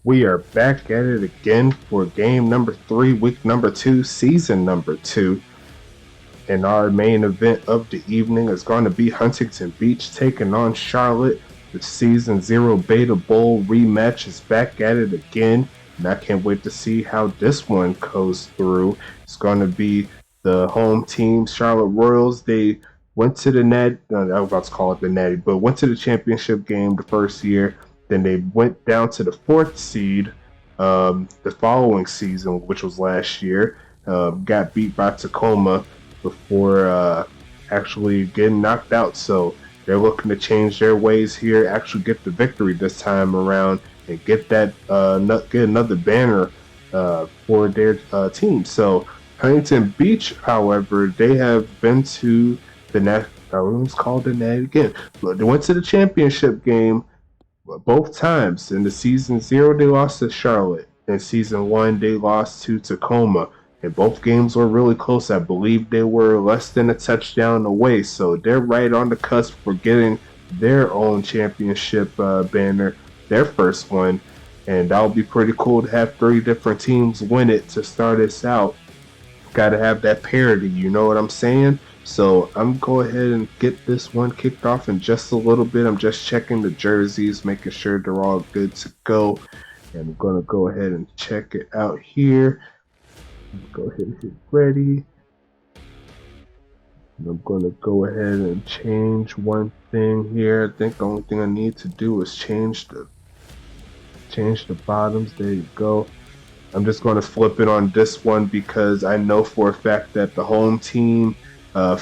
We are back at it again for game number 3, week number 2, season number 2. And our main event of the evening is going to be Huntington Beach taking on Charlotte. The season 0 Beta Bowl rematch is back at it again. And I can't wait to see how this one goes through. It's going to be the home team, Charlotte Royals. They went to the Natty, I was about to call it the Natty, but went to the championship game the first year. Then they went down to the 4th seed the following season, which was last year. Got beat by Tacoma before actually getting knocked out. So they're looking to change their ways here, actually get the victory this time around, and get that get another banner for their team. So Huntington Beach, however, they have been to the let's call it the Natty again. They went to the championship game both times. In the season 0, they lost to Charlotte. In season 1, they lost to Tacoma. And both games were really close. I believe they were less than a touchdown away. So they're right on the cusp for getting their own championship banner, their first one. And that'll be pretty cool to have 3 different teams win it to start us out. Got to have that parity, you know what I'm saying? So I'm going to go ahead and get this one kicked off in just a little bit. I'm just checking the jerseys, making sure they're all good to go. And I'm going to go ahead and check it out here. Go ahead and hit ready. And I'm going to go ahead and change one thing here. I think the only thing I need to do is change the bottoms. There you go. I'm just going to flip it on this one because I know for a fact that the home team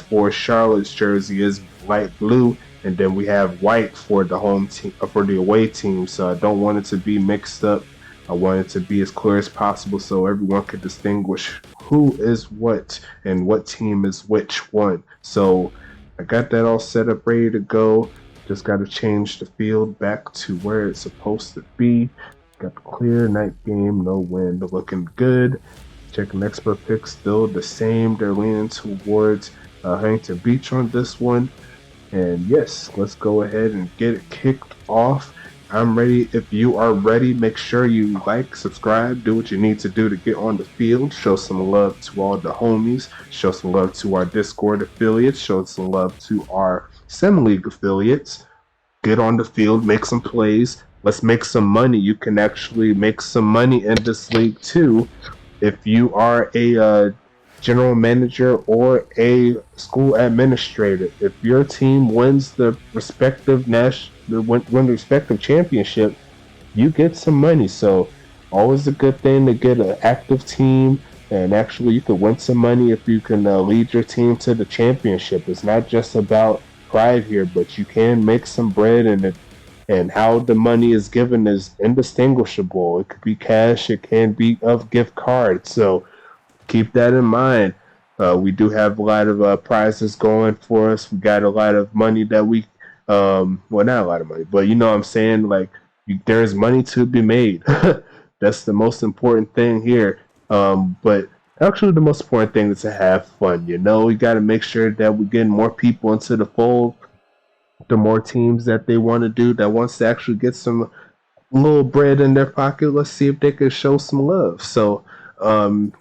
for Charlotte's jersey is light blue, and then we have white for the home team, for the away team. So I don't want it to be mixed up. I want it to be as clear as possible so everyone can distinguish who is what and what team is which one. So I got that all set up, ready to go. Just got to change the field back to where it's supposed to be. Got the clear night game, no wind, looking good. Checking expert picks, still the same. They're leaning towards Huntington Beach on this one. And yes, let's go ahead and get it kicked off. I'm ready. If you are ready, make sure you like, subscribe, do what you need to do to get on the field. Show some love to all the homies. Show some love to our Discord affiliates. Show some love to our Sim League affiliates. Get on the field, make some plays. Let's make some money. You can actually make some money in this league too. If you are a general manager or a school administrator, if your team wins the respective championship, you get some money. So always a good thing to get an active team, and actually you can win some money if you can lead your team to the championship. It's not just about pride here, but you can make some bread, and how the money is given is indistinguishable. It could be cash, it can be of gift cards. So keep that in mind. We do have a lot of prizes going for us. We got a lot of money that we, well, not a lot of money, but you know what I'm saying? Like, there's money to be made. That's the most important thing here. But actually, the most important thing is to have fun. You know, we got to make sure that we're getting more people into the fold. The more teams that they want to do, that wants to actually get some little bread in their pocket, let's see if they can show some love. So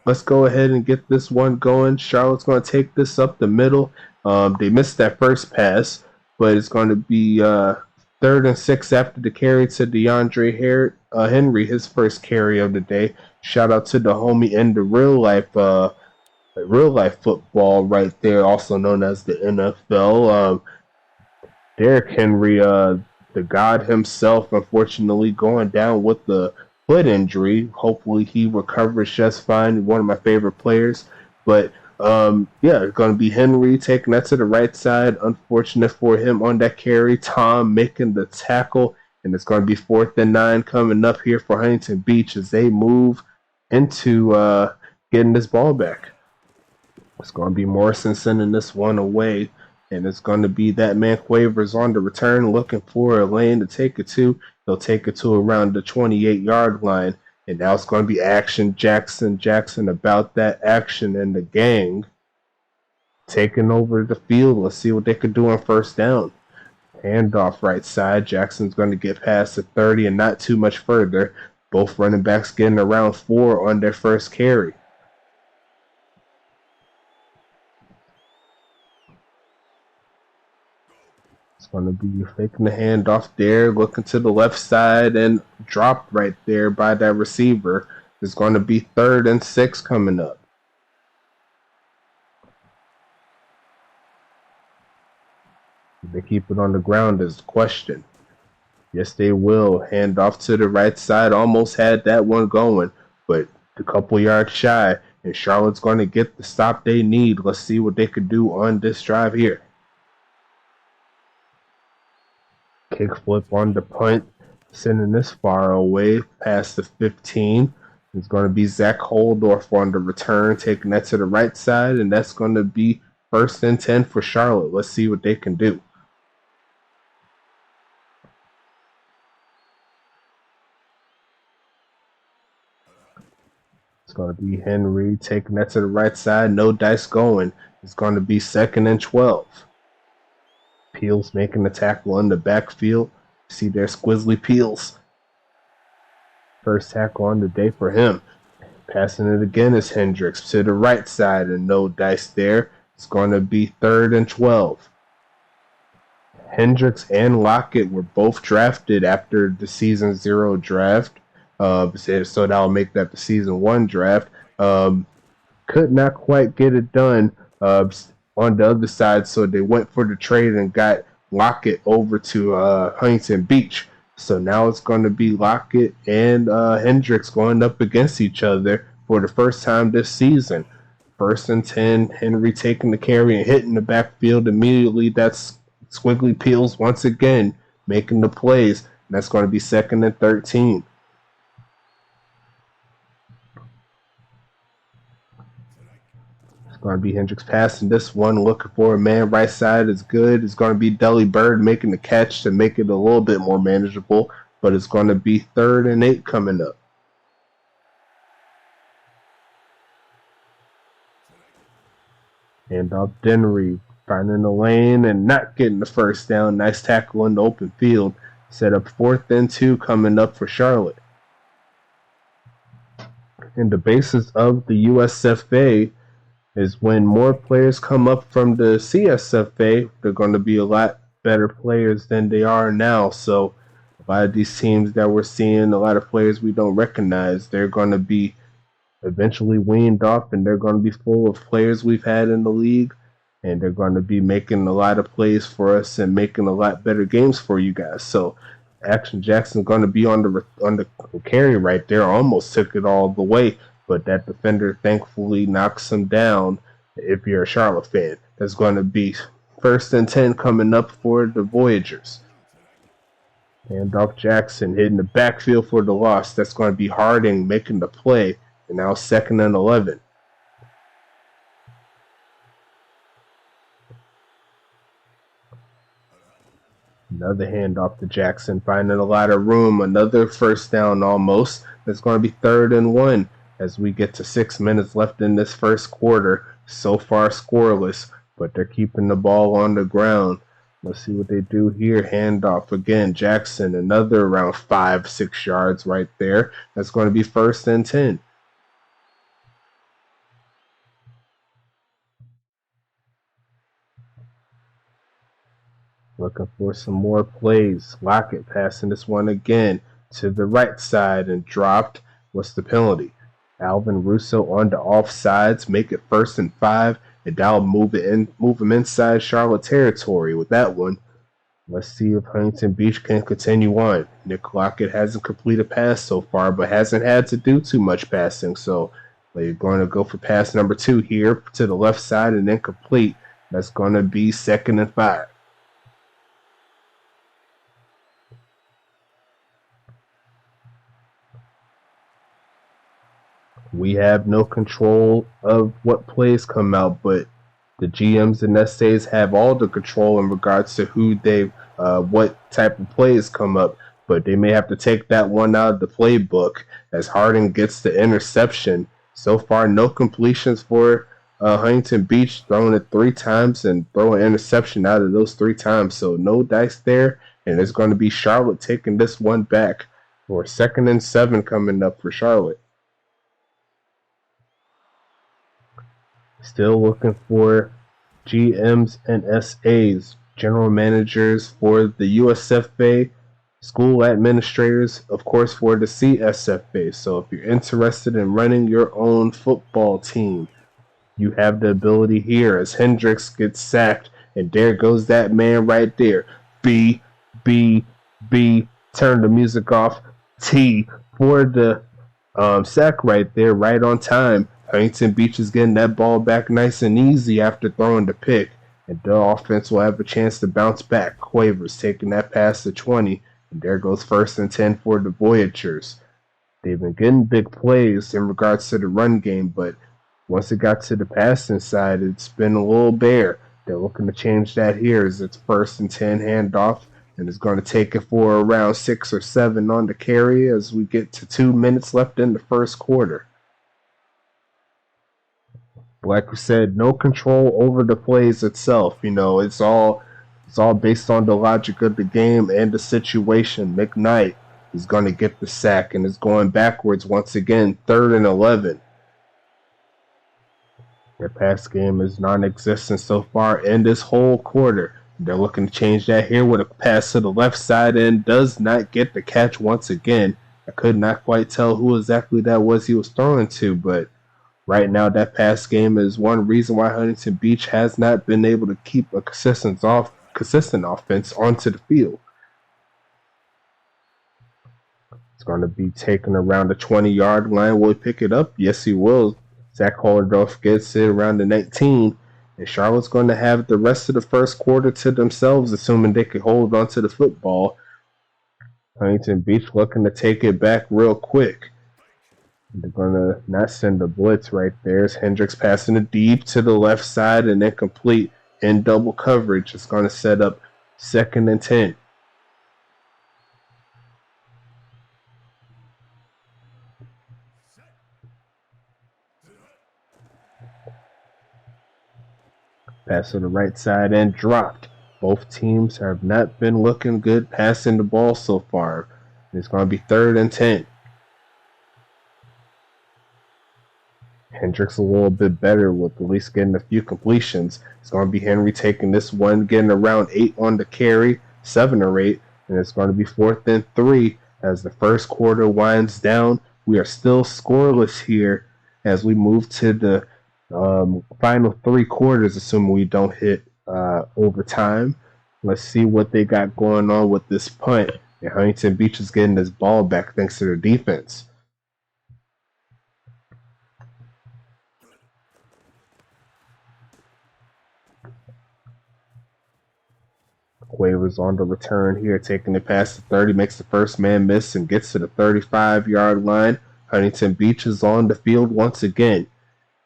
let's go ahead and get this one going. Charlotte's going to take this up the middle. They missed that first pass, but it's going to be 3rd and 6 after the carry to DeAndre Henry, his first carry of the day. Shout out to the homie in the real life football right there, also known as the NFL. Derrick Henry, the god himself, unfortunately going down with the foot injury. Hopefully he recovers just fine. One of my favorite players. But yeah, it's going to be Henry taking that to the right side. Unfortunate for him on that carry. Tom making the tackle. And it's going to be 4th and 9 coming up here for Huntington Beach as they move into getting this ball back. It's going to be Morrison sending this one away. And it's going to be that man Quavers on the return, looking for a lane to take it to. They'll take it to around the 28-yard line. And now it's going to be action. Jackson about that action, and the gang taking over the field. Let's see what they could do on first down. Handoff right side. Jackson's going to get past the 30 and not too much further. Both running backs getting around 4 on their first carry. It's going to be faking the handoff there, looking to the left side, and dropped right there by that receiver. It's going to be 3rd and 6 coming up. They keep it on the ground is the question. Yes, they will. Hand off to the right side. Almost had that one going, but a couple yards shy. And Charlotte's going to get the stop they need. Let's see what they could do on this drive here. Kick flip on the punt. Sending this far away past the 15. It's going to be Zach Holdorf on the return, taking that to the right side. And that's going to be 1st and 10 for Charlotte. Let's see what they can do. It's going to be Henry taking that to the right side. No dice going. It's going to be 2nd and 12. Peels making the tackle on the backfield. See there, Squizzly Peels. First tackle on the day for him. Passing it again is Hendricks to the right side, and no dice there. It's going to be 3rd and 12. Hendricks and Lockett were both drafted after the season 0 draft. So that'll make that the season 1 draft. Could not quite get it done on the other side, so they went for the trade and got Lockett over to Huntington Beach. So now it's going to be Lockett and Hendricks going up against each other for the first time this season. 1st and 10, Henry taking the carry and hitting the backfield immediately. That's Squiggly Peels once again making the plays. And that's going to be 2nd and 13. Going to be Hendricks passing this one, looking for a man right side is good. It's going to be Deli Bird making the catch to make it a little bit more manageable, but it's going to be 3rd and 8 coming up. And off Dennery finding the lane and not getting the first down. Nice tackle in the open field. Set up 4th and 2 coming up for Charlotte. And the basis of the USFA is when more players come up from the CSFA, they're going to be a lot better players than they are now. So a lot of these teams that we're seeing, a lot of players we don't recognize, they're going to be eventually weaned off, and they're going to be full of players we've had in the league, and they're going to be making a lot of plays for us and making a lot better games for you guys. So Action Jackson's going to be on the carry right there. Almost took it all the way. But that defender thankfully knocks him down. If you're a Charlotte fan, that's going to be 1st and 10 coming up for the Voyagers. Handoff Jackson hitting the backfield for the loss. That's going to be Harding making the play. And now 2nd and 11. Another handoff to Jackson, finding a lot of room. Another first down almost. That's going to be 3rd and 1. As we get to 6 minutes left in this first quarter. So far scoreless, but they're keeping the ball on the ground. Let's see what they do here. Handoff again. Jackson, another around 5-6 yards right there. That's going to be 1st and 10. Looking for some more plays. Lockett passing this one again to the right side and dropped. What's the penalty? Alvin Russo on the offsides, make it 1st and 5, and that'll move him inside Charlotte territory with that one. Let's see if Huntington Beach can continue on. Nick Lockett hasn't completed a pass so far, but hasn't had to do too much passing, so they're going to go for pass number 2 here to the left side and then complete. That's going to be 2nd and 5. We have no control of what plays come out, but the GMs and SAs have all the control in regards to who what type of plays come up. But they may have to take that one out of the playbook as Harding gets the interception. So far, no completions for Huntington Beach, throwing it 3 times and throwing an interception out of those 3 times. So no dice there, and it's going to be Charlotte taking this one back. Or 2nd and 7 coming up for Charlotte. Still looking for GMs and SAs, general managers for the USFA, school administrators, of course, for the CSFA. So if you're interested in running your own football team, you have the ability here as Hendricks gets sacked, and there goes that man right there. B, B, B, turn the music off. T for the sack right there, right on time. Huntington Beach is getting that ball back nice and easy after throwing the pick, and the offense will have a chance to bounce back. Quavers taking that pass to 20, and there goes 1st and 10 for the Voyagers. They've been getting big plays in regards to the run game, but once it got to the passing side, it's been a little bare. They're looking to change that here as it's 1st and 10 handoff, and it's going to take it for around 6 or 7 on the carry as we get to 2 minutes left in the first quarter. Like we said, no control over the plays itself. It's all based on the logic of the game and the situation. McKnight is going to get the sack and is going backwards once again, 3rd and 11. Their pass game is non-existent so far in this whole quarter. They're looking to change that here with a pass to the left side and does not get the catch once again. I could not quite tell who exactly that was he was throwing to, but right now that pass game is one reason why Huntington Beach has not been able to keep a consistent offense onto the field. It's going to be taken around the 20-yard line. Will he pick it up? Yes, he will. Zach Holdorf gets it around the 19, and Charlotte's going to have the rest of the first quarter to themselves, assuming they can hold on to the football. Huntington Beach looking to take it back real quick. They're going to not send a blitz right there. It's Hendricks passing it deep to the left side and then complete in double coverage. It's going to set up 2nd and 10. Pass to the right side and dropped. Both teams have not been looking good passing the ball so far. It's going to be 3rd and 10. Hendricks a little bit better with at least getting a few completions. It's going to be Henry taking this one, getting around 8 on the carry, 7 or 8, and it's going to be 4th and 3 as the first quarter winds down. We are still scoreless here as we move to the final 3 quarters, assuming we don't hit overtime. Let's see what they got going on with this punt. And Huntington Beach is getting this ball back thanks to their defense. Quavers on the return here, taking the pass to 30, makes the first man miss and gets to the 35-yard line. Huntington Beach is on the field once again.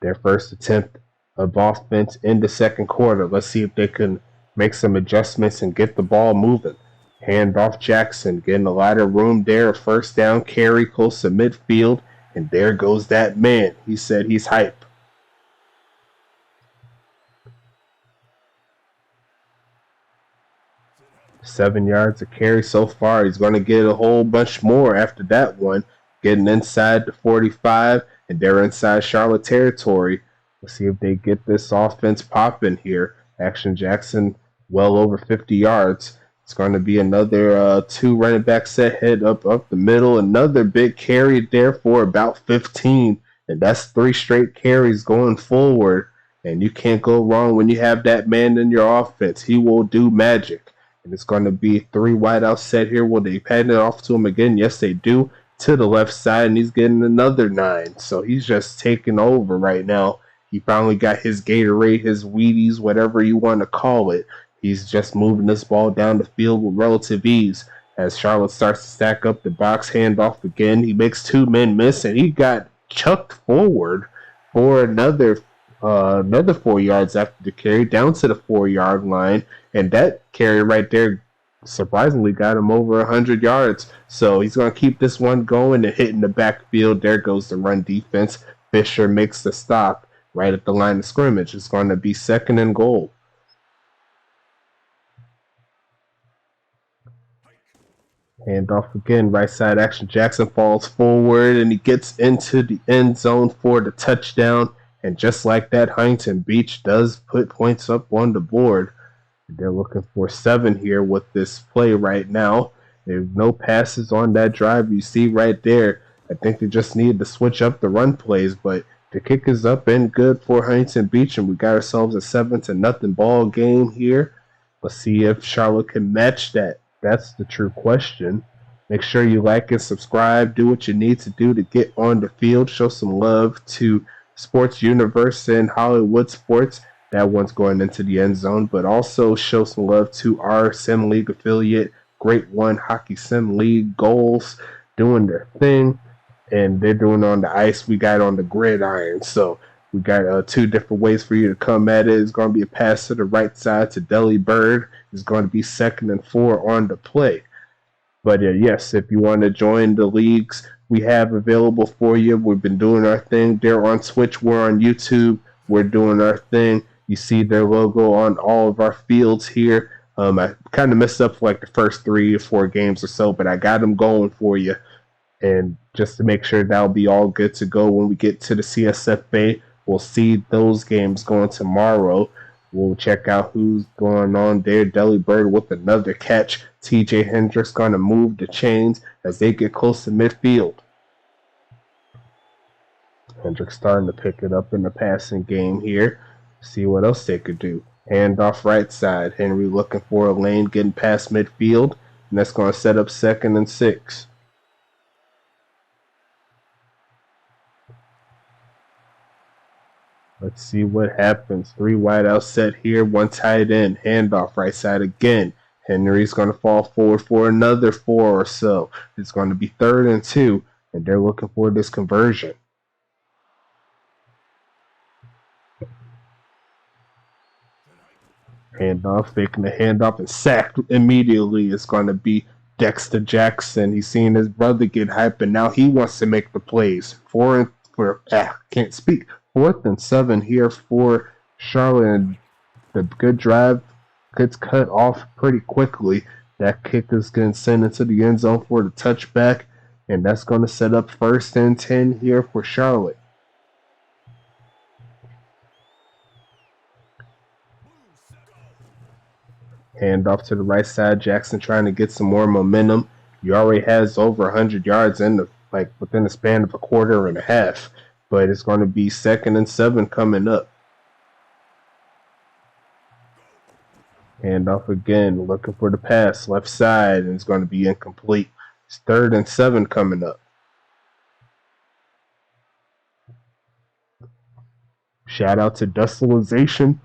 Their first attempt of offense in the second quarter. Let's see if they can make some adjustments and get the ball moving. Hand off Jackson, getting a lot of room there. First down carry close to midfield, and there goes that man. He said he's hype. Seven yards of carry so far. He's going to get a whole bunch more after that one. Getting inside the 45, and they're inside Charlotte territory. Let's see if they get this offense popping here. Action Jackson well over 50 yards. It's going to be another 2 running back set head up the middle. Another big carry there for about 15. And that's 3 straight carries going forward. And you can't go wrong when you have that man in your offense. He will do magic. And it's going to be 3 wideouts set here. Will they pan it off to him again? Yes, they do. To the left side, and he's getting another 9. So he's just taking over right now. He finally got his Gatorade, his Wheaties, whatever you want to call it. He's just moving this ball down the field with relative ease. As Charlotte starts to stack up the box, handoff again. He makes 2 men miss, and he got chucked forward for another 4 yards after the carry, down to the 4-yard line. And that carry right there surprisingly got him over 100 yards. So he's going to keep this one going and hitting the backfield. There goes the run defense. Fisher makes the stop right at the line of scrimmage. It's going to be 2nd and goal. Hand off again, right side action. Jackson falls forward and he gets into the end zone for the touchdown. And just like that, Huntington Beach does put points up on the board. They're looking for 7 here with this play right now. There's no passes on that drive. You see right there, I think they just needed to switch up the run plays, but the kick is up and good for Huntington Beach, and we got ourselves a 7-0 ball game here. Let's see if Charlotte can match that. That's the true question. Make sure you like and subscribe. Do what you need to do to get on the field. Show some love to Sports Universe and Hollywood Sports. That one's going into the end zone, but also show some love to our Sim League affiliate, Great One Hockey Sim League Goals, doing their thing, and they're doing it on the ice. We got on the gridiron, so we got 2 different ways for you to come at it. It's going to be a pass to the right side to Deli Bird. It's going to be 2nd and 4 on the play. But yes, if you want to join the leagues we have available for you, we've been doing our thing. They're on Twitch, we're on YouTube, we're doing our thing. You see their logo on all of our fields here. I kind of messed up for like the first 3 or 4 games or so, but I got them going for you. And just to make sure that'll be all good to go when we get to the CSFA, we'll see those games going tomorrow. We'll check out who's going on there. Deli Bird with another catch. TJ Hendricks going to move the chains as they get close to midfield. Hendricks starting to pick it up in the passing game here. See what else they could do. Hand off right side. Henry looking for a lane, getting past midfield. And that's going to set up 2nd and 6. Let's see what happens. 3 wide out set here. 1 tight end. Handoff right side again. Henry's going to fall forward for another 4 or so. It's going to be 3rd and 2. And they're looking for this conversion. Handoff, faking the handoff, and sacked immediately. It's going to be Dexter Jackson. He's seeing his brother get hyped, and now he wants to make the plays. 4th and 7 here for Charlotte, and the good drive gets cut off pretty quickly. That kick is getting sent into the end zone for the touchback, and that's going to set up 1st and 10 here for Charlotte. Hand off to the right side. Jackson trying to get some more momentum. He already has over 100 yards within the span of a quarter and a half. But it's going to be 2nd and 7 coming up. Hand off again, looking for the pass, left side, and it's going to be incomplete. It's 3rd and 7 coming up. Shout out to Dustalization,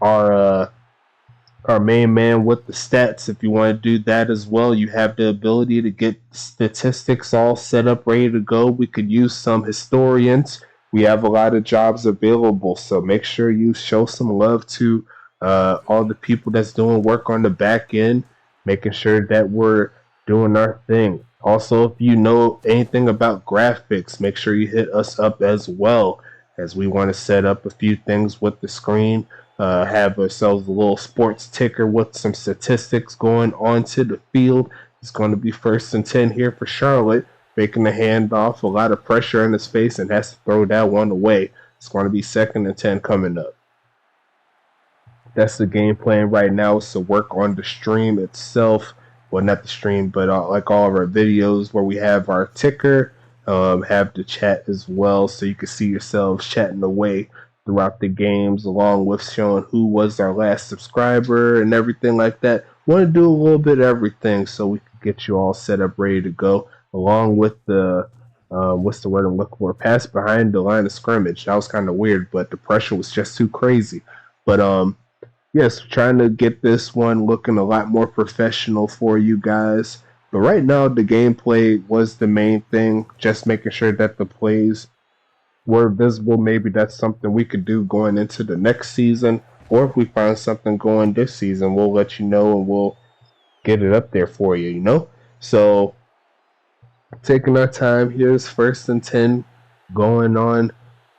our main man with the stats. If you want to do that as well, you have the ability to get statistics all set up, ready to go. We could use some historians. We have a lot of jobs available, so make sure you show some love to all the people that's doing work on the back end, making sure that we're doing our thing. Also, if you know anything about graphics, make sure you hit us up as well, as we want to set up a few things with the screen. Have ourselves a little sports ticker with some statistics going onto the field. It's going to be 1st and 10 here for Charlotte, making the handoff, a lot of pressure in his face, and has to throw that one away. It's going to be 2nd and 10 coming up. That's the game plan right now, is to work on the stream itself. Well, not the stream, but like all of our videos where we have our ticker, have the chat as well, so you can see yourselves chatting away throughout the games, along with showing who was our last subscriber and everything like that. Want to do a little bit of everything so we can get you all set up, ready to go, along with the what's the word I'm looking for? Pass behind the line of scrimmage. That was kind of weird, but the pressure was just too crazy. But yes, trying to get this one looking a lot more professional for you guys. But right now, the gameplay was the main thing, just making sure that the plays were visible. Maybe that's something we could do going into the next season, or if we find something going this season, we'll let you know and we'll get it up there for you, you know? So, taking our time, here's 1st and 10 going on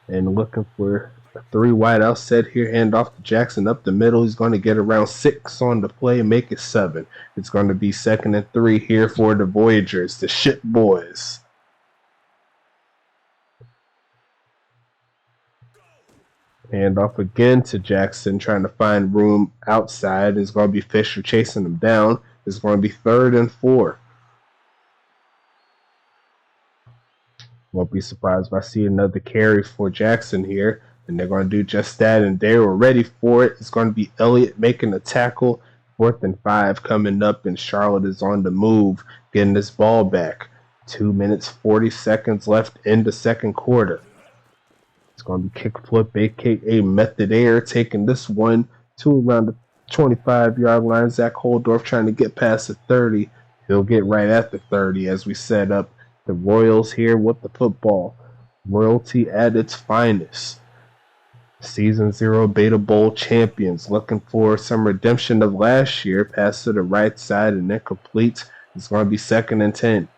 and looking for Three wide out set here, hand off to Jackson up the middle. He's going to get around 6 on the play and make it 7. It's going to be 2nd and 3 here for the Voyagers, the shit boys. Hand off again to Jackson, trying to find room outside. It's going to be Fisher chasing him down. It's going to be 3rd and 4. Won't be surprised if I see another carry for Jackson here. And they're going to do just that, and they were ready for it. It's going to be Elliott making the tackle. 4th and 5 coming up, and Charlotte is on the move, getting this ball back. 2 minutes, 40 seconds left in the second quarter. It's going to be kick flip, a.k.a. method air, taking this one to around the 25-yard line. Zach Holdorf trying to get past the 30. He'll get right at the 30 as we set up the Royals here with the football. Royalty at its finest. Season 0 Beta Bowl champions, looking for some redemption of last year. Pass to the right side and then complete. It's going to be 2nd and 10.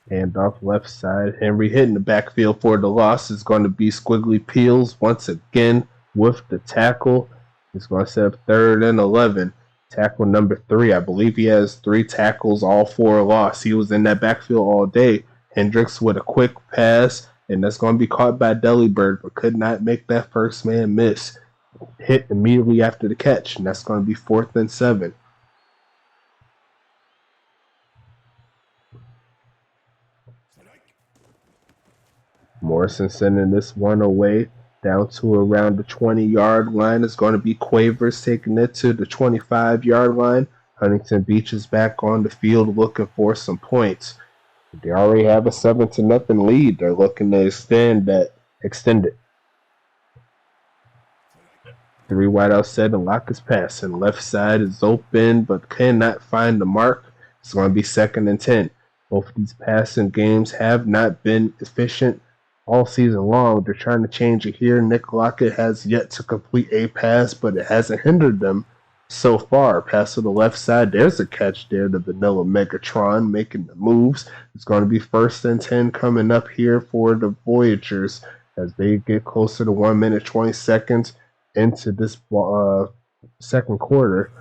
Hand off left side. Henry hitting the backfield for the loss. Is going to be Squiggly Peels once again with the tackle. He's going to set up 3rd and 11. Tackle number 3. I believe he has 3 tackles, all 4 lost. He was in that backfield all day. Hendricks with a quick pass, and that's going to be caught by Delibird, but could not make that first man miss. Hit immediately after the catch, and that's going to be 4th and 7. Morrison sending this one away. Down to around the 20-yard line. It's going to be Quavers taking it to the 25-yard line. Huntington Beach is back on the field looking for some points. They already have a 7-0 lead. They're looking to extend it. 3 wide out set and Lock is passing. Left side is open but cannot find the mark. It's going to be 2nd and 10. Both of these passing games have not been efficient all season long. They're trying to change it here. Nick Lockett has yet to complete a pass, but it hasn't hindered them so far. Pass to the left side. There's a catch there. The Vanilla Megatron making the moves. It's going to be 1st and 10 coming up here for the Voyagers as they get closer to 1 minute 20 seconds into this second quarter.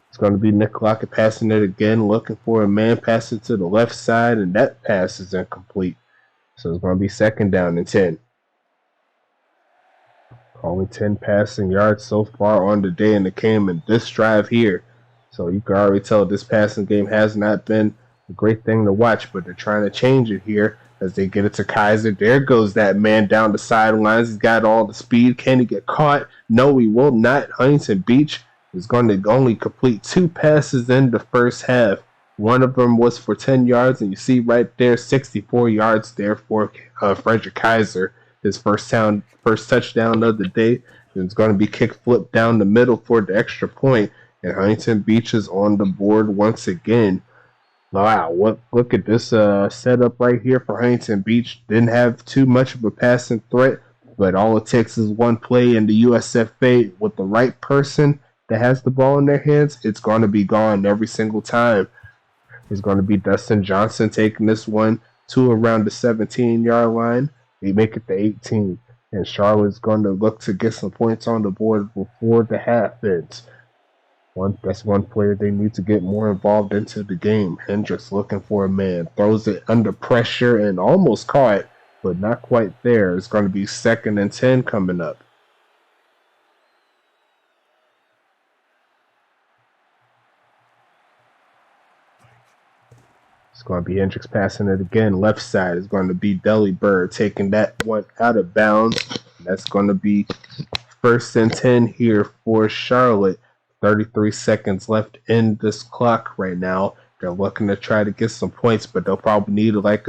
It's going to be Nick Lockett passing it again, looking for a man, passing to the left side, and that pass is incomplete. So it's going to be 2nd down and 10. Only 10 passing yards so far on the day, and it came in this drive here. So you can already tell this passing game has not been a great thing to watch, but they're trying to change it here as they get it to Kaiser. There goes that man down the sidelines. He's got all the speed. Can he get caught? No, he will not. Huntington Beach is going to only complete 2 passes in the first half. One of them was for 10 yards, and you see right there 64 yards there for Frederick Kaiser, his first touchdown of the day. And it's going to be kick flip down the middle for the extra point, and Huntington Beach is on the board once again. Wow, look at this setup right here for Huntington Beach. Didn't have too much of a passing threat, but all it takes is one play in the USFA with the right person that has the ball in their hands. It's going to be gone every single time. It's going to be Dustin Johnson taking this one to around the 17-yard line. They make it to 18. And Charlotte's going to look to get some points on the board before the half ends. That's one player they need to get more involved into the game. Hendricks looking for a man. Throws it under pressure and almost caught, but not quite there. It's going to be 2nd and 10 coming up. It's going to be Hendricks passing it again. Left side is going to be Delibird taking that one out of bounds. That's going to be 1st and 10 here for Charlotte. 33 seconds left in this clock right now. They're looking to try to get some points, but they'll probably need like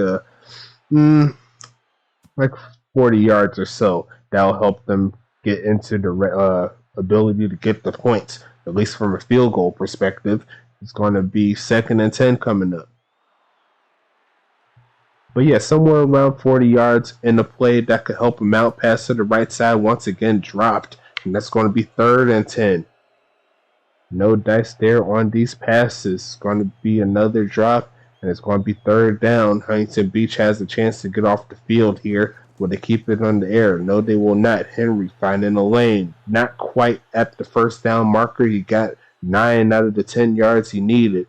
40 yards or so. That'll help them get into the ability to get the points, at least from a field goal perspective. It's going to be 2nd and 10 coming up. But yeah, somewhere around 40 yards in the play that could help him out. Pass to the right side once again dropped, and that's going to be 3rd and 10. No dice there on these passes. It's going to be another drop, and it's going to be third down. Huntington Beach has a chance to get off the field here. Will they keep it on the air? No, they will not. Henry finding a lane. Not quite at the first down marker. He got 9 out of the 10 yards he needed.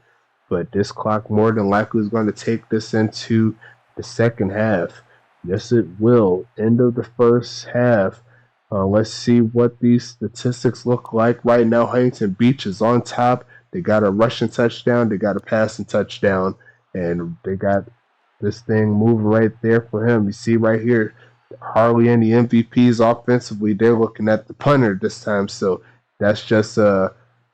But this clock more than likely is going to take this into the second half. Yes, it will. End of the first half. Let's see what these statistics look like. Right now, Huntington Beach is on top. They got a rushing touchdown. They got a passing touchdown. And they got this thing moving right there for him. You see right here, hardly any MVPs offensively. They're looking at the punter this time. So that's just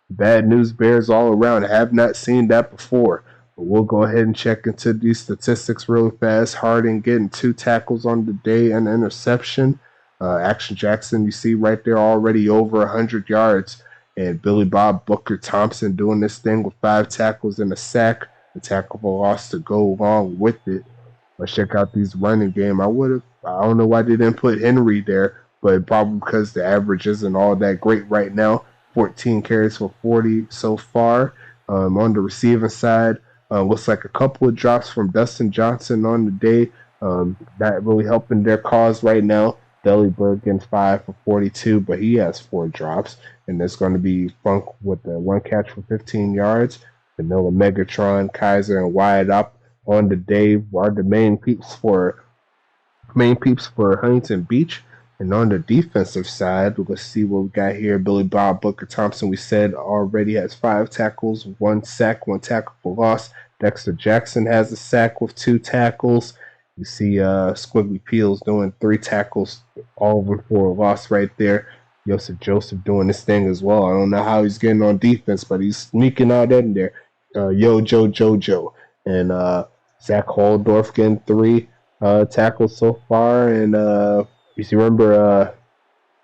bad news bears all around. I have not seen that before. But we'll go ahead and check into these statistics really fast. Harding getting 2 tackles on the day and an interception. Action Jackson, you see right there, already over 100 yards. And Billy Bob Booker Thompson doing this thing with 5 tackles and a sack. The tackle for loss to go along with it. Let's check out these running game. I don't know why they didn't put Henry there, but probably because the average isn't all that great right now. 14 carries for 40 so far. On the receiving side, looks like a couple of drops from Dustin Johnson on the day. Not really helping their cause right now. Dellyberg getting 5 for 42, but he has 4 drops. And there's going to be Funk with the 1 catch for 15 yards. Vanilla Megatron, Kaiser, and Wyatt up on the day are the main peeps for Huntington Beach. And on the defensive side, let's see what we got here. Billy Bob Booker Thompson, we said, already has 5 tackles, 1 sack, 1 tackle for loss. Dexter Jackson has a sack with 2 tackles. You see Squiggly Peels doing 3 tackles, all of them for a loss right there. Joseph doing this thing as well. I don't know how he's getting on defense, but he's sneaking out in there. Jojo. And Zach Holdorf getting 3 tackles so far. And you remember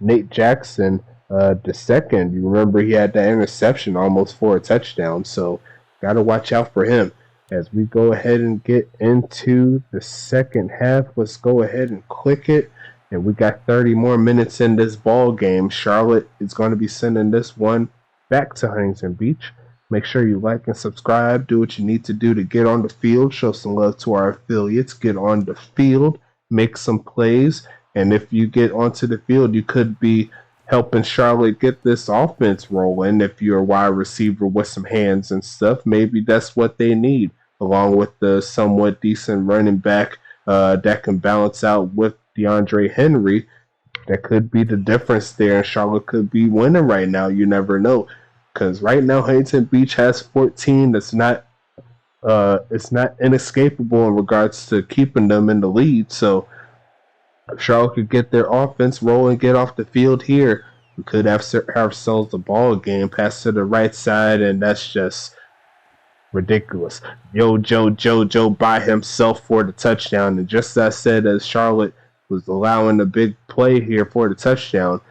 Nate Jackson, the second. You remember he had that interception almost for a touchdown. So got to watch out for him. As we go ahead and get into the second half, let's go ahead and click it. And we got 30 more minutes in this ball game. Charlotte is going to be sending this one back to Huntington Beach. Make sure you like and subscribe. Do what you need to do to get on the field. Show some love to our affiliates. Get on the field. Make some plays. And if you get onto the field, you could be helping Charlotte get this offense rolling. If you're a wide receiver with some hands and stuff, maybe that's what they need, along with the somewhat decent running back that can balance out with DeAndre Henry. That could be the difference there, and Charlotte could be winning right now. You never know, because right now Huntington Beach has 14. It's not inescapable in regards to keeping them in the lead. So if Charlotte could get their offense rolling, get off the field here, we could have ourselves a ball game. Pass to the right side, and that's just ridiculous. Jojo by himself for the touchdown. And just as I said, as Charlotte was allowing a big play here for the touchdown,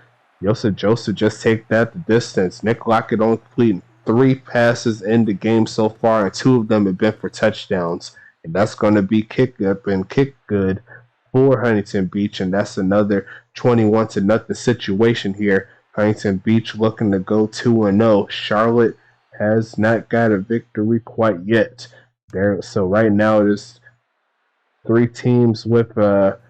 Joseph just take that the distance. Nick Lockett only completing 3 passes in the game so far, and 2 of them have been for touchdowns. And that's going to be kick up and kick good for Huntington Beach, and that's another 21-0 situation here. Huntington Beach looking to go 2-0. Charlotte has not got a victory quite yet. So right now there's 3 teams with the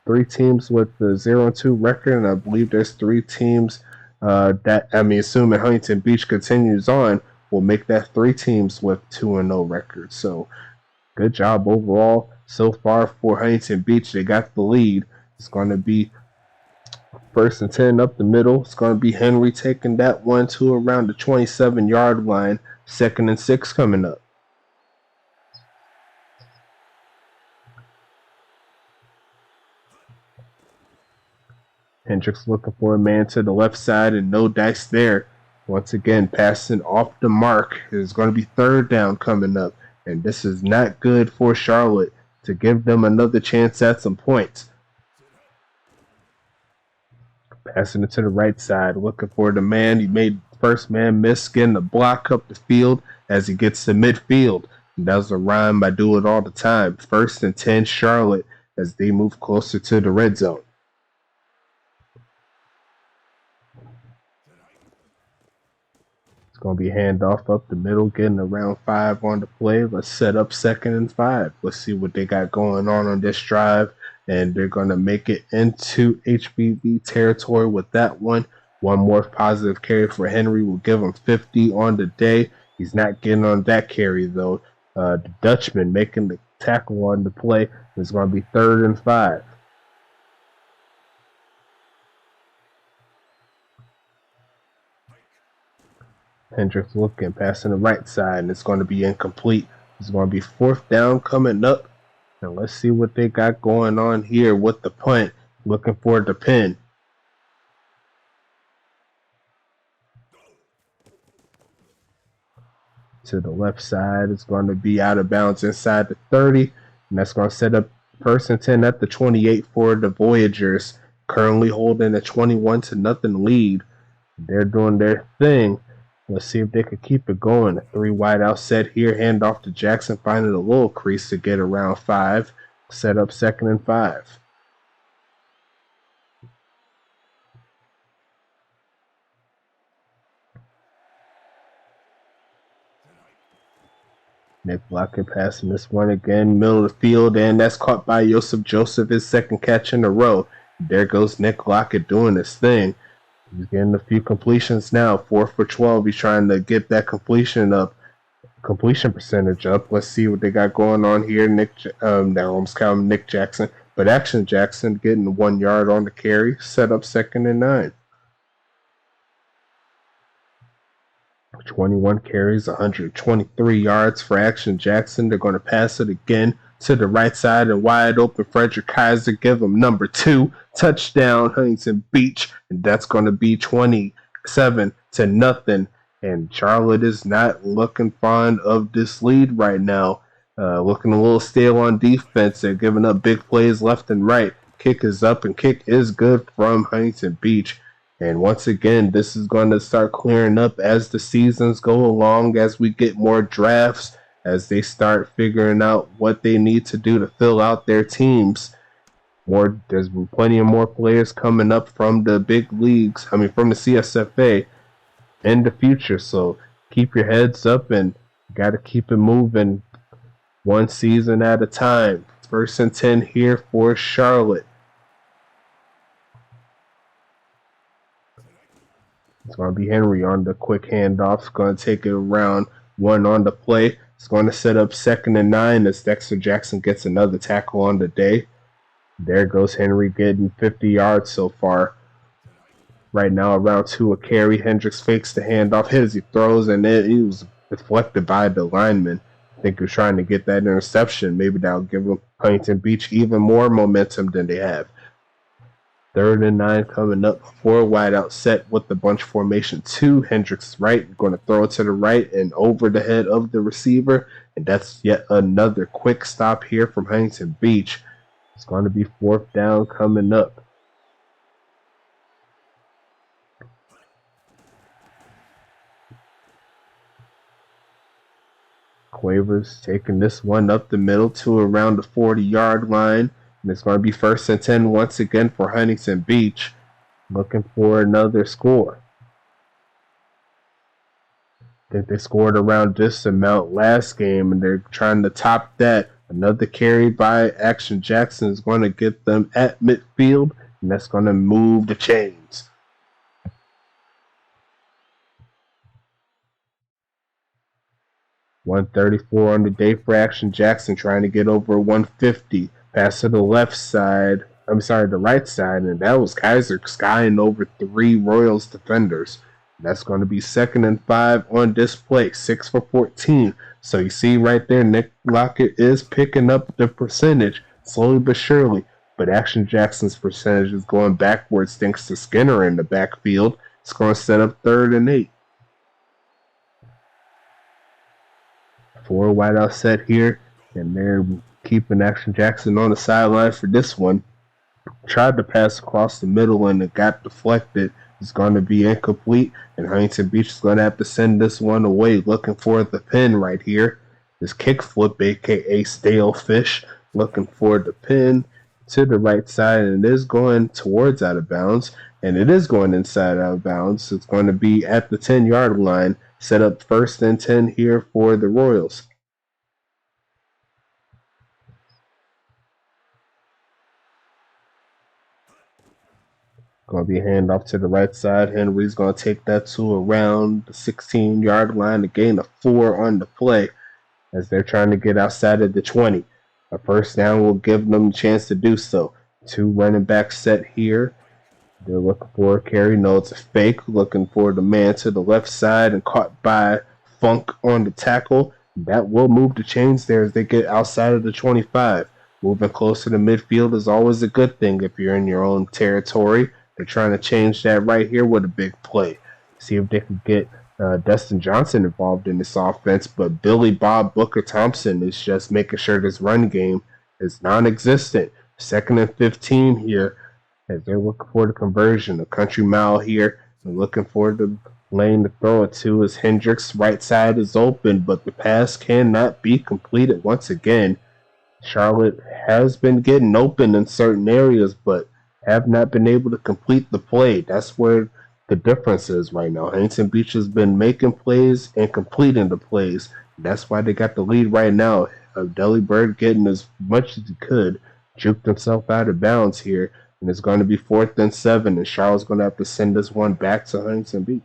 0-2 record, and I believe there's 3 teams assuming Huntington Beach continues on, will make that 3 teams with 2-0 records. So good job overall so far for Huntington Beach. They got the lead. It's going to be 1st and 10 up the middle. It's going to be Henry taking that one to around the 27-yard line. 2nd and 6 coming up. Hendricks looking for a man to the left side, and no dice there. Once again, passing off the mark. It's going to be 3rd down coming up, and this is not good for Charlotte to give them another chance at some points. Passing it to the right side, looking for the man. He made first man miss, getting the block up the field as he gets to midfield. And that was a rhyme. I do it all the time. 1st and 10 Charlotte as they move closer to the red zone. going to be handoff up the middle, getting around 5 on the play. Let's set up 2nd and 5. Let's see what they got going on this drive. And they're going to make it into HBV territory with that one. One more positive carry for Henry will give him 50 on the day. He's not getting on that carry, though. The Dutchman making the tackle on the play. It's going to be 3rd and 5. Hendricks looking, passing the right side, and it's going to be incomplete. It's going to be 4th down coming up. And let's see what they got going on here with the punt. Looking for the pin. To the left side, it's going to be out of bounds inside the 30. And that's going to set up 1st and 10 at the 28 for the Voyagers. Currently holding a 21-0 lead. They're doing their thing. Let's see if they can keep it going. A 3 wide out set here. Hand off to Jackson, finding a little crease to get around 5. Set up 2nd and 5. Nick Lockett passing this one again, middle of the field, and that's caught by Joseph, his 2nd catch in a row. There goes Nick Lockett doing his thing. He's getting a few completions now. 4 for 12. He's trying to get that completion percentage up. Let's see what they got going on here. Now almost counting Nick Jackson, but Action Jackson getting 1 yard on the carry. Set up 2nd and 9. 21 carries, 123 yards for Action Jackson. They're going to pass it again to the right side and wide open. Frederick Kaiser give him number 2. Touchdown, Huntington Beach. And that's going to be 27-0. And Charlotte is not looking fond of this lead right now. Looking a little stale on defense. They're giving up big plays left and right. Kick is up and kick is good from Huntington Beach. And once again, this is going to start clearing up as the seasons go along, as we get more drafts, as they start figuring out what they need to do to fill out their teams. There's plenty of more players coming up from the big leagues, from the CSFA in the future. So keep your heads up and got to keep it moving one season at a time. 1st and 10 here for Charlotte. It's going to be Henry on the quick handoff. It's going to take it around 1 on the play. It's going to set up 2nd and 9 as Dexter Jackson gets another tackle on the day. There goes Henry getting 50 yards so far. Right now, around 2 a carry. Hendricks fakes the handoff, hit as he throws, and he was deflected by the lineman. I think he was trying to get that interception. Maybe that'll give Huntington Beach even more momentum than they have. 3rd and 9 coming up. 4 wide out set with the bunch formation. 2 Hendricks right. Going to throw it to the right and over the head of the receiver. And that's yet another quick stop here from Huntington Beach. It's going to be 4th down coming up. Quavers taking this one up the middle to around the 40-yard line. And it's going to be 1st and 10 once again for Huntington Beach. Looking for another score. I think they scored around this amount last game, and they're trying to top that. Another carry by Action Jackson is going to get them at midfield, and that's going to move the chains. .134 on the day for Action Jackson, trying to get over 150. Pass to the right side, and that was Kaiser skying over 3 Royals defenders. That's going to be 2nd and 5 on display, 6 for 14. So you see right there, Nick Lockett is picking up the percentage, slowly but surely. But Action Jackson's percentage is going backwards thanks to Skinner in the backfield. It's going to set up 3rd and 8. 4 wide out set here, and they're keeping Action Jackson on the sideline for this one. Tried to pass across the middle and it got deflected. It's going to be incomplete, and Huntington Beach is going to have to send this one away, looking for the pin right here. This kick flip, a.k.a. stale fish, looking for the pin to the right side, and it is going towards out of bounds, and it is going inside out of bounds. It's going to be at the 10-yard line. set up 1st and 10 here for the Royals. Going to be a handoff to the right side. Henry's going to take that to around the 16-yard line to gain a 4 on the play as they're trying to get outside of the 20. A first down will give them a chance to do so. 2 running backs set here. They're looking for a carry. No, it's a fake. Looking for the man to the left side and caught by Funk on the tackle. That will move the chains there as they get outside of the 25. Moving closer to midfield is always a good thing if you're in your own territory. They're trying to change that right here with a big play. See if they can get Dustin Johnson involved in this offense, but Billy Bob Booker Thompson is just making sure this run game is non-existent. 2nd and 15 here as they're looking for the conversion. A country mile here. They're looking for the lane to throw it to as Hendricks' right side is open, but the pass cannot be completed once again. Charlotte has been getting open in certain areas, but have not been able to complete the play. That's where the difference is right now. Huntington Beach has been making plays and completing the plays. That's why they got the lead right now. Deli Bird getting as much as he could, juked himself out of bounds here, and it's going to be 4th and 7, and Charlotte's going to have to send this one back to Huntington Beach.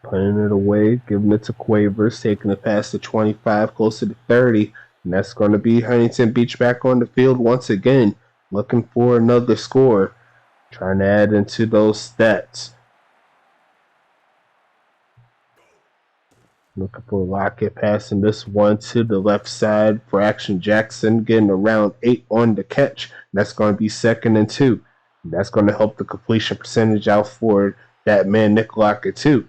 Putting it away, giving it to Quavers, taking it past the 25, closer to 30, and that's going to be Huntington Beach back on the field once again, looking for another score, trying to add into those stats. Looking for Lockett, passing this one to the left side for Action Jackson, getting around 8 on the catch. That's going to be 2nd and 2. That's going to help the completion percentage out for that man, Nick Lockett, too.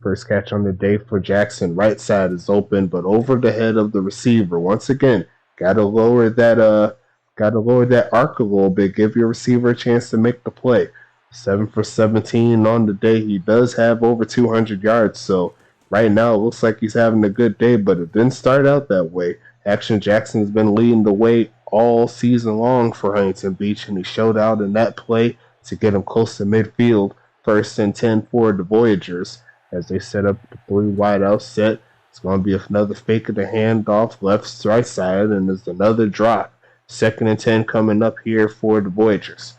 First catch on the day for Jackson. Right side is open, but over the head of the receiver. Once again, gotta lower that arc a little bit. Give your receiver a chance to make the play. 7 for 17 on the day. He does have over 200 yards, so right now it looks like he's having a good day, but it didn't start out that way. Action Jackson's been leading the way all season long for Huntington Beach, and he showed out in that play to get him close to midfield. 1st and 10 for the Voyagers as they set up the 3 wide out set. It's going to be another fake of the handoff left to right side, and there's another drop. 2nd and 10 coming up here for the Voyagers.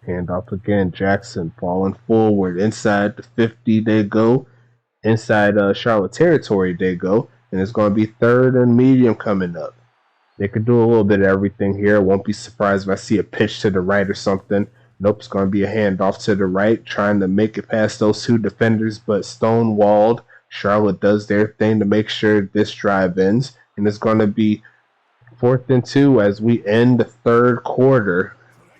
Handoff again. Jackson falling forward. Inside the 50 they go. Inside Charlotte territory they go. And it's going to be 3rd and medium coming up. They could do a little bit of everything here. Won't be surprised if I see a pitch to the right or something. Nope, it's going to be a handoff to the right. Trying to make it past those 2 defenders, but stonewalled. Charlotte does their thing to make sure this drive ends. And it's going to be 4th and 2 as we end the 3rd quarter.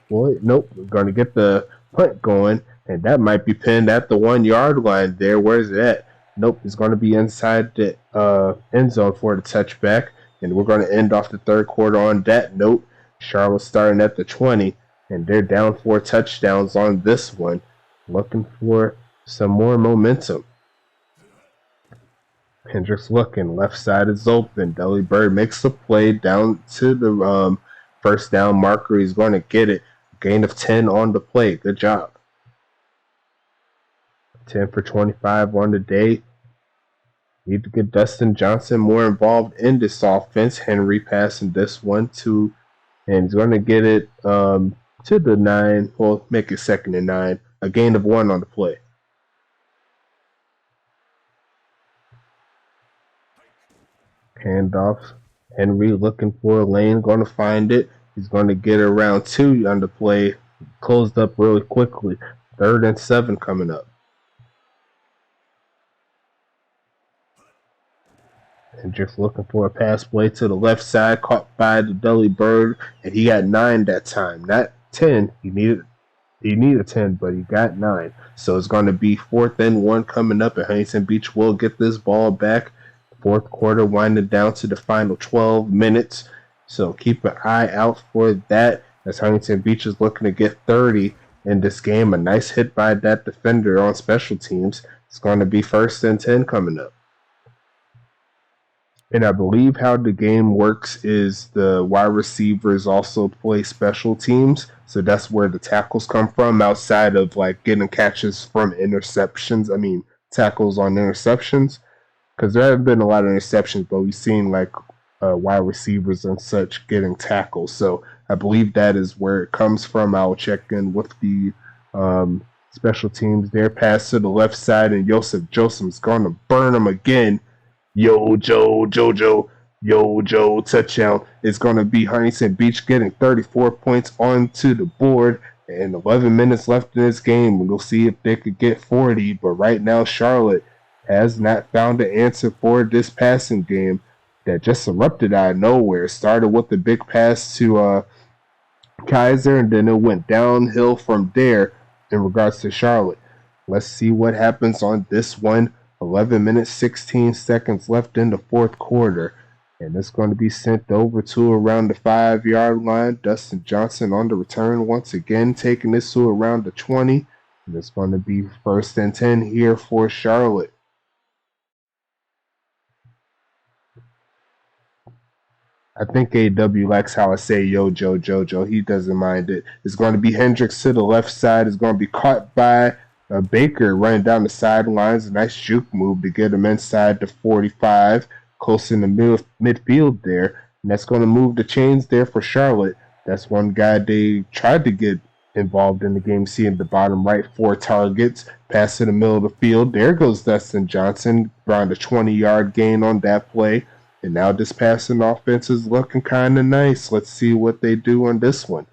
Well, nope, we're going to get the punt going, and that might be pinned at the 1-yard line there. Where's it at? Nope, it's going to be inside the end zone for the touchback, and we're going to end off the 3rd quarter on that note. Charlotte starting at the 20, and they're down 4 touchdowns on this one, looking for some more momentum. Hendricks looking, left side is open. Deli Bird makes the play down to the first down marker. He's going to get it. Gain of 10 on the play. Good job. 10 for 25 on the day. Need to get Dustin Johnson more involved in this offense. Henry passing this one to, and he's going to get it to the 9. Well, make it 2nd and 9. A gain of 1 on the play. Handoff. Henry looking for a lane. Going to find it. He's going to get around 2 on the play. Closed up really quickly. 3rd and 7 coming up. And just looking for a pass play to the left side. Caught by the Deli Bird. And he got 9 that time. Not 10. He needed 10, but he got 9. So it's going to be 4th and 1 coming up. And Huntington Beach will get this ball back. 4th quarter winding down to the final 12 minutes. So keep an eye out for that as Huntington Beach is looking to get 30 in this game. A nice hit by that defender on special teams It's going to be 1st and 10 coming up. And I believe how the game works is the wide receivers also play special teams. So that's where the tackles come from outside of like getting catches from interceptions. I mean, tackles on interceptions. Because there have been a lot of interceptions, but we've seen like wide receivers and such getting tackles. So I believe that is where it comes from. I'll check in with the special teams there. Pass to the left side, and Joseph's going to burn him again. Yo, Joe, touchdown. It's going to be Huntington Beach getting 34 points onto the board and 11 minutes left in this game. We'll see if they could get 40, but right now Charlotte has not found an answer for this passing game that just erupted out of nowhere. Started with the big pass to Kaiser, and then it went downhill from there in regards to Charlotte. Let's see what happens on this one. 11 minutes, 16 seconds left in the fourth quarter. And it's going to be sent over to around the 5-yard line. Dustin Johnson on the return once again, taking this to around the 20. And it's going to be 1st and 10 here for Charlotte. I think AW likes how I say Jojo. He doesn't mind it. It's going to be Hendricks to the left side. It's going to be caught by Baker running down the sidelines. A nice juke move to get him inside the 45, close in the midfield there. And that's going to move the chains there for Charlotte. That's one guy they tried to get involved in the game. Seeing the bottom right, 4 targets. Pass to the middle of the field. There goes Dustin Johnson. Around a 20-yard gain on that play. And now this passing offense is looking kind of nice. Let's see what they do on this one.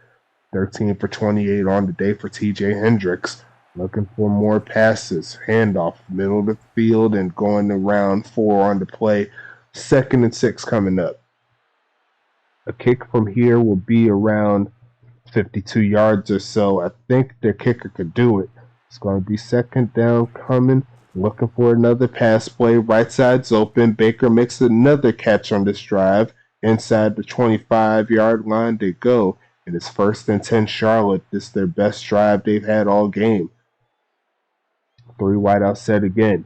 13 for 28 on the day for TJ Hendricks. Looking for more passes. Handoff, middle of the field, and going around 4 on the play. 2nd and 6 coming up. A kick from here will be around 52 yards or so. I think their kicker could do it. It's going to be 2nd down coming. Looking for another pass play. Right side's open. Baker makes another catch on this drive. Inside the 25-yard line they go. And it's 1st and 10 Charlotte. This is their best drive they've had all game. 3 wide out set again.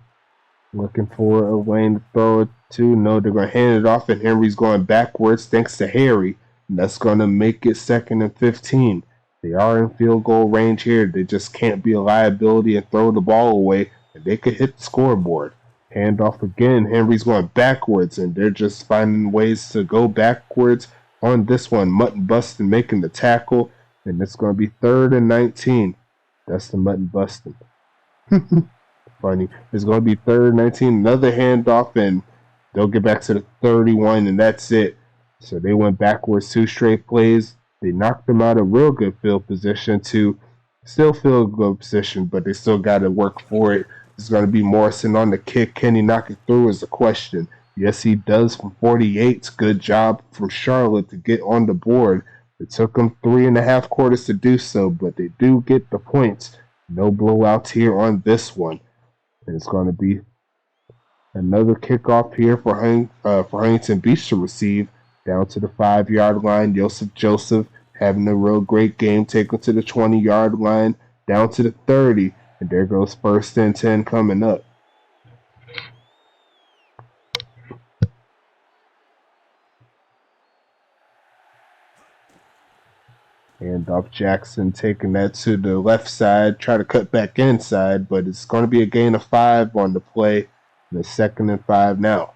Looking for a lane to throw it to. No, they're going to hand it off, and Henry's going backwards thanks to Harry. And that's going to make it 2nd and 15. They are in field goal range here. They just can't be a liability and throw the ball away. And they could hit the scoreboard. Hand off again. Henry's going backwards, and they're just finding ways to go backwards on this one. Mutton Bustin making the tackle, and it's going to be 3rd and 19. That's the Mutton Bustin. Funny. It's going to be 3rd and 19. Another handoff, and they'll get back to the 31, and that's it. So they went backwards 2 straight plays. They knocked them out of real good field position to still field goal position, but they still got to work for it. It's going to be Morrison on the kick. Can he knock it through is the question. Yes, he does from 48. Good job from Charlotte to get on the board. It took them 3.5 quarters to do so, but they do get the points. No blowouts here on this one. And it's going to be another kickoff here for Huntington Beach to receive. Down to the 5-yard line. Joseph having a real great game. Taken to the 20-yard line. Down to the 30. And there goes 1st and 10 coming up. And off Jackson taking that to the left side. Try to cut back inside, but it's going to be a gain of 5 on the play. And it's 2nd and 5 now.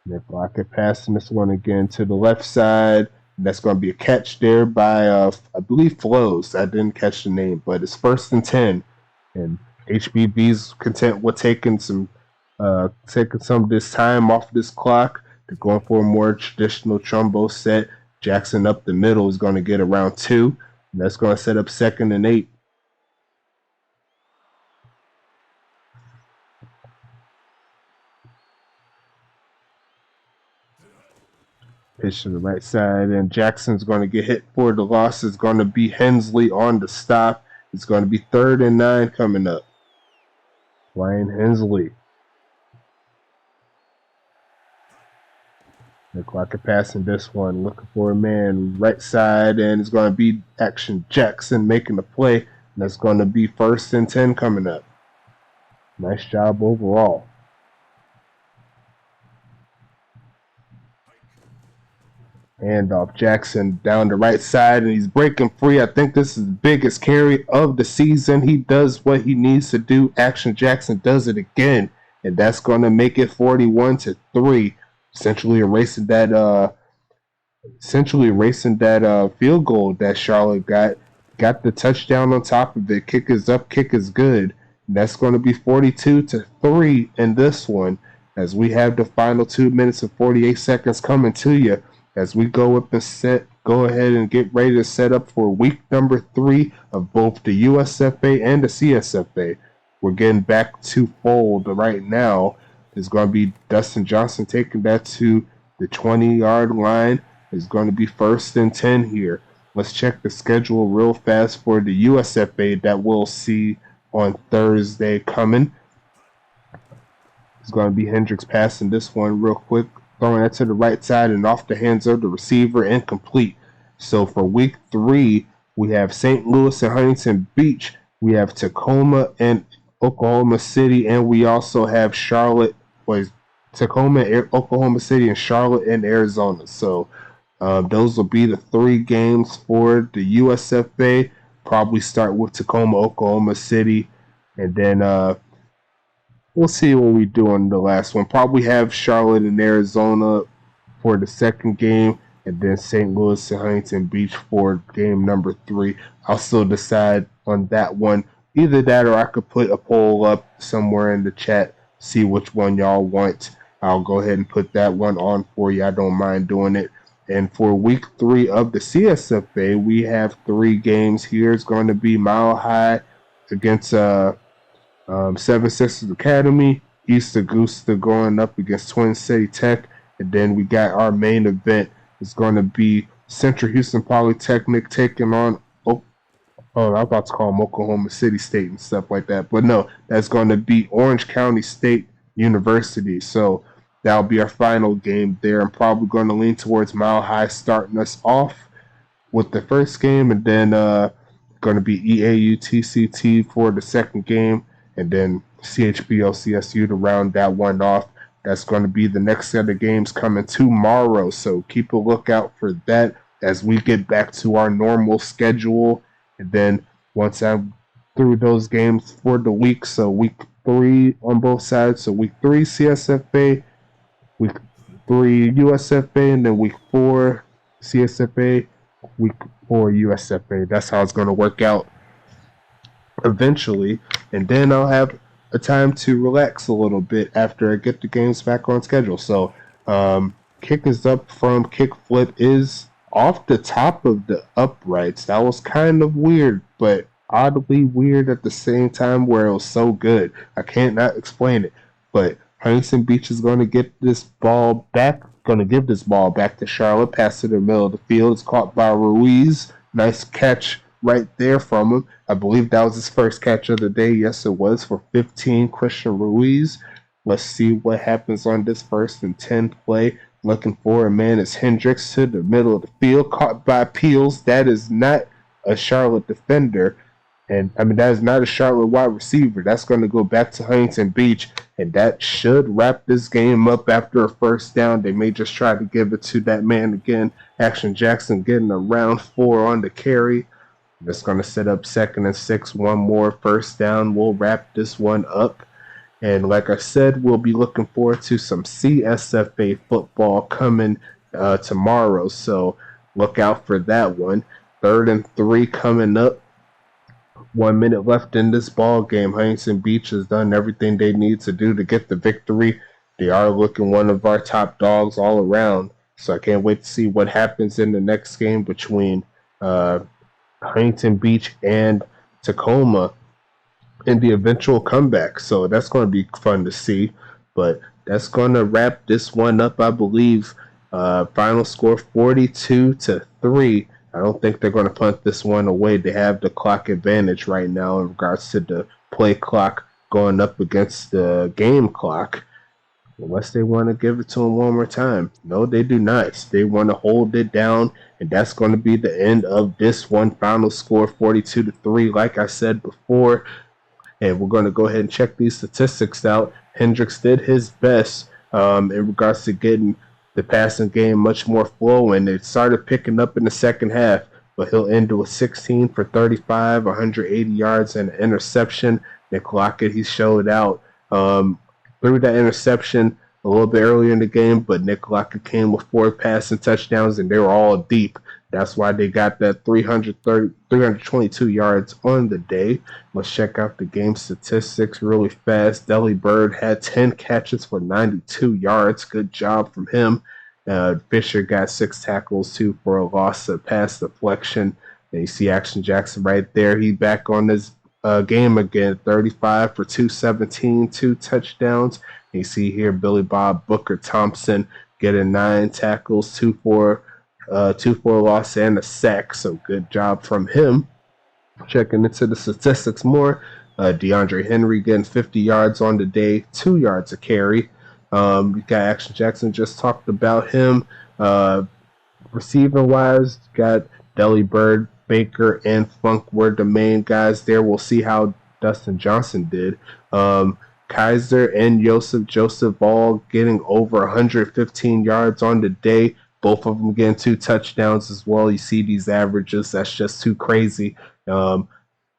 They're blocking passing this one again to the left side. That's going to be a catch there by, I believe, Flows. I didn't catch the name, but it's 1st and 10. And HBB's content with taking some of this time off this clock. They're going for a more traditional Trumbo set. Jackson up the middle is going to get around 2. And that's going to set up 2nd and 8. Pitch to the right side, and Jackson's going to get hit for the loss. It's going to be Hensley on the stop. It's going to be 3rd and 9 coming up. Ryan Hensley. The clock is passing this one, looking for a man right side, and it's going to be Action Jackson making the play. And that's going to be 1st and 10 coming up. Nice job overall. Handoff Jackson down the right side, and he's breaking free. I think this is the biggest carry of the season. He does what he needs to do. Action Jackson does it again, and that's going to make it 41-3, essentially erasing that field goal that Charlotte got the touchdown on top of it. Kick is up, kick is good. And that's going to be 42-3 in this one, as we have the final 2 minutes and 48 seconds coming to you, as we go ahead and get ready to set up for week number 3 of both the USFA and the CSFA. We're getting back to fold right now. It's going to be Dustin Johnson taking that to the 20-yard line. It's going to be 1st and 10 here. Let's check the schedule real fast for the USFA that we'll see on Thursday coming. It's going to be Hendricks passing this one real quick, throwing that to the right side and off the hands of the receiver, incomplete. So for week 3, we have St. Louis and Huntington Beach. We have Tacoma and Oklahoma City, and we also have Tacoma, Oklahoma City, and Charlotte and Arizona. So those will be the 3 games for the USFA. Probably start with Tacoma, Oklahoma City, and then we'll see what we do on the last one. Probably have Charlotte and Arizona for the second game, and then St. Louis and Huntington Beach for game number 3. I'll still decide on that one. Either that, or I could put a poll up somewhere in the chat, see which one y'all want. I'll go ahead and put that one on for you. I don't mind doing it. And for week 3 of the CSFA, we have 3 games here. It's going to be Mile High against Seven Sisters Academy, East Augusta going up against Twin City Tech, and then we got our main event. It's going to be Central Houston Polytechnic taking on I'm about to call them Oklahoma City State and stuff like that. But no, that's going to be Orange County State University. So that'll be our final game there. I'm probably going to lean towards Mile High starting us off with the first game, and then going to be EAU TCT for the second game, and then CHBO CSU to round that one off. That's going to be the next set of games coming tomorrow. So keep a lookout for that as we get back to our normal schedule. And then once I'm through those games for the week, so week 3 on both sides, so week 3 CSFA, week 3 USFA, and then week 4 CSFA, week 4 USFA. That's how it's going to work out eventually. And then I'll have a time to relax a little bit after I get the games back on schedule. So kick is up from kickflip is off the top of the uprights. That was kind of weird, but oddly weird at the same time, where it was so good. I can't not explain it. But Huntington Beach is going to get this ball back, going to give this ball back to Charlotte, pass to the middle of the field. It's caught by Ruiz. Nice catch right there from him. I believe that was his first catch of the day. Yes, it was, for 15, Christian Ruiz. Let's see what happens on this 1st and 10 play. Looking for a man is Hendricks to the middle of the field, caught by Peels. That is not a Charlotte defender. And that is not a Charlotte wide receiver. That's going to go back to Huntington Beach, and that should wrap this game up after a first down. They may just try to give it to that man again. Action Jackson getting a round 4 on the carry. That's going to set up 2nd and 6. One more first down. We'll wrap this one up. And like I said, we'll be looking forward to some CSFA football coming tomorrow. So look out for that one. 3rd and 3 coming up. 1 minute left in this ball game. Huntington Beach has done everything they need to do to get the victory. They are looking one of our top dogs all around. So I can't wait to see what happens in the next game between Huntington Beach and Tacoma in the eventual comeback. So that's going to be fun to see. But that's going to wrap this one up, I believe. Final score 42-3. I don't think they're going to punt this one away. They have the clock advantage right now in regards to the play clock going up against the game clock. unless they want to give it to him one more time. No, they do not. They want to hold it down, and that's going to be the end of this one. Final score 42-3, like I said before. And we're going to go ahead and check these statistics out. Hendricks did his best in regards to getting the passing game much more flowing. It started picking up in the second half, but he'll end with 16 for 35, 180 yards, and an interception. Nick Lockett, he showed out. Threw that interception a little bit earlier in the game, but Nick Lockett came with 4 passing touchdowns, and they were all deep. That's why they got that 322 yards on the day. Let's check out the game statistics really fast. Delly Bird had 10 catches for 92 yards. Good job from him. Fisher got 6 tackles, 2 for a loss, a pass deflection. And you see Action Jackson right there. He back on this game again. 35 for 217, 2 touchdowns. And you see here Billy Bob Booker Thompson getting 9 tackles, 2 for a loss and a sack. So good job from him. Checking into the statistics more. DeAndre Henry getting 50 yards on the day, 2 yards a carry. We got Action Jackson, just talked about him. Receiving wise, got Delly Bird, Baker, and Funk were the main guys there. We'll see how Dustin Johnson did. Kaiser and Joseph all getting over 115 yards on the day. Both of them getting 2 touchdowns as well. You see these averages. That's just too crazy.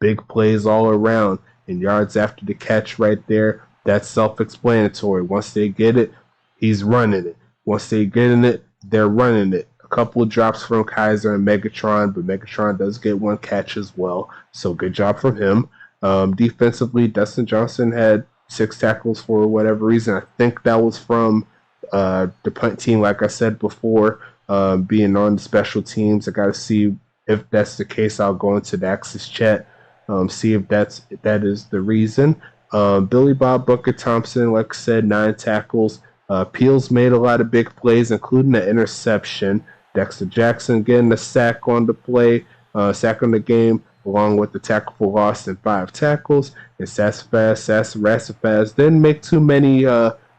Big plays all around. And yards after the catch right there, that's self-explanatory. Once they get it, he's running it. Once they get in it, they're running it. A couple of drops from Kaiser and Megatron, but Megatron does get 1 catch as well. So good job from him. Defensively, Dustin Johnson had 6 tackles for whatever reason. I think that was from the punt team, like I said before, being on the special teams. I got to see if that's the case. I'll go into the Axis chat, see if that is the reason. Billy Bob Booker Thompson, like I said, 9 tackles. Peels made a lot of big plays, including the interception. Dexter Jackson getting a sack on the play, sack on the game, along with the tackle for loss and 5 tackles. And Sassafras didn't make too many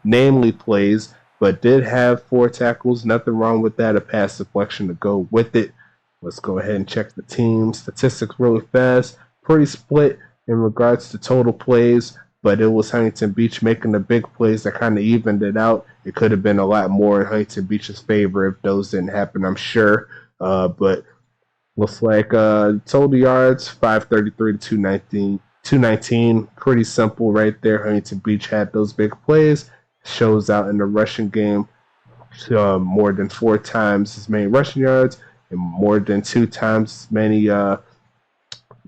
namely plays, but did have 4 tackles. Nothing wrong with that. A pass deflection to go with it. Let's go ahead and check the team statistics really fast. Pretty split in regards to total plays, but it was Huntington Beach making the big plays that kind of evened it out. It could have been a lot more in Huntington Beach's favor if those didn't happen, I'm sure. But looks like total yards, 533 to 219. Pretty simple right there. Huntington Beach had those big plays. Shows out in the rushing game. More than 4 times as many rushing yards and more than 2 times as many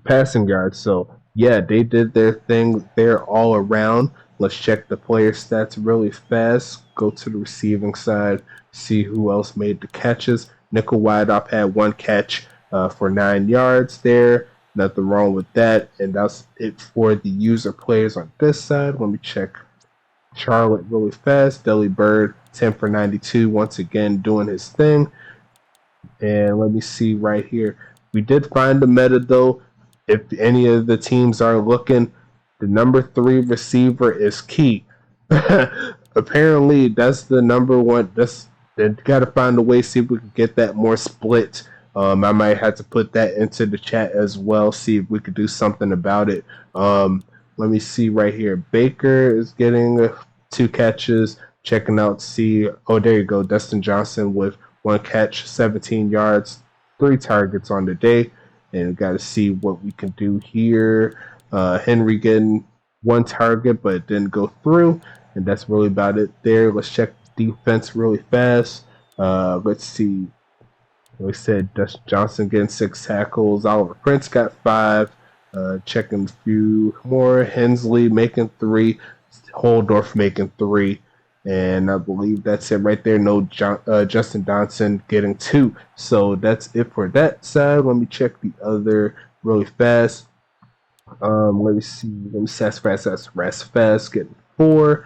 passing yards. So, yeah, they did their thing there all around. Let's check the player stats really fast. Go to the receiving side, see who else made the catches. Nickel Wideoff had 1 catch for 9 yards there. Nothing wrong with that. And that's it for the user players on this side. Let me check Charlotte really fast. Delly Bird, 10 for 92, once again doing his thing. And let me see right here. We did find the meta, though. If any of the teams are looking, the number 3 receiver is key. Apparently, that's the number 1. They got to find a way, see if we can get that more split. I might have to put that into the chat as well, see if we could do something about it. Let me see right here. Baker is getting 2 catches. Checking out, see. Oh, there you go. Dustin Johnson with 1 catch, 17 yards, 3 targets on the day. And got to see what we can do here. Henry getting 1 target, but it didn't go through. And that's really about it there. Let's check defense really fast. Let's see. Like I said, Dustin Johnson getting 6 tackles. Oliver Prince got 5. Checking a few more. Hensley making 3. Holdorf making 3. And I believe that's it right there. No Justin Johnson getting 2. So that's it for that side. Let me check the other really fast. Let me see. Let me Sassafras getting 4.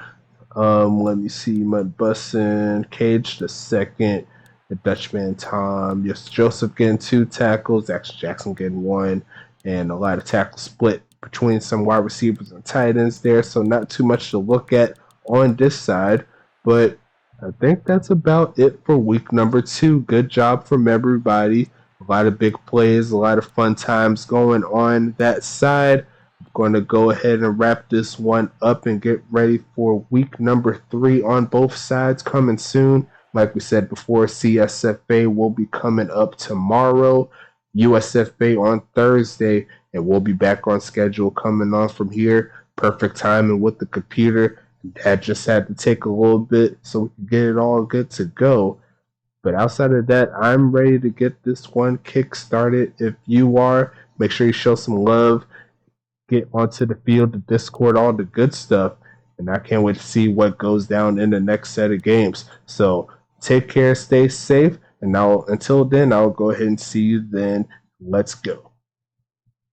Let me see. Mud Bussin, Cage the second. The Dutchman Tom. Yes, Joseph getting 2 tackles. Action Jackson getting 1. And a lot of tackles split between some wide receivers and tight ends there. So not too much to look at on this side. But I think that's about it for week number 2. Good job from everybody. A lot of big plays, a lot of fun times going on that side. I'm going to go ahead and wrap this one up and get ready for week number 3 on both sides coming soon. Like we said before, CSFA will be coming up tomorrow, USFA on Thursday, and we'll be back on schedule coming on from here. Perfect timing with the computer. That just had to take a little bit so we can get it all good to go. But outside of that, I'm ready to get this one kick started. If you are, make sure you show some love, get onto the field, the Discord, all the good stuff. And I can't wait to see what goes down in the next set of games. So take care, stay safe. And now, until then, I'll go ahead and see you then. Let's go.